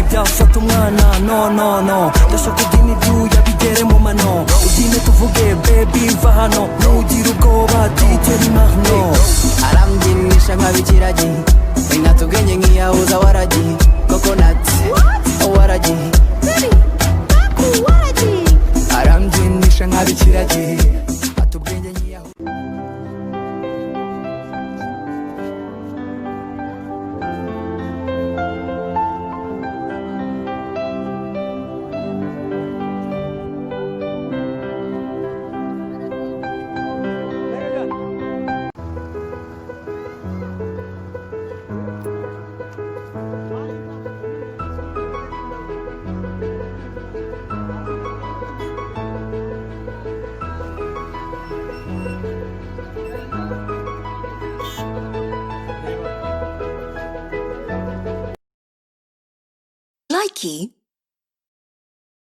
ibyafata umwana no ndashaka udini ibyuya bigere mu mano udine tuvuge baby va hano nugira ubwoba DJ Marno arambyinnisha nk'abikiragi inkata ubwenge nk'iyahuza waragi coconut waragi arambyinnisha nk'abikiragi ata ubwenge nk'iyahuza. Likey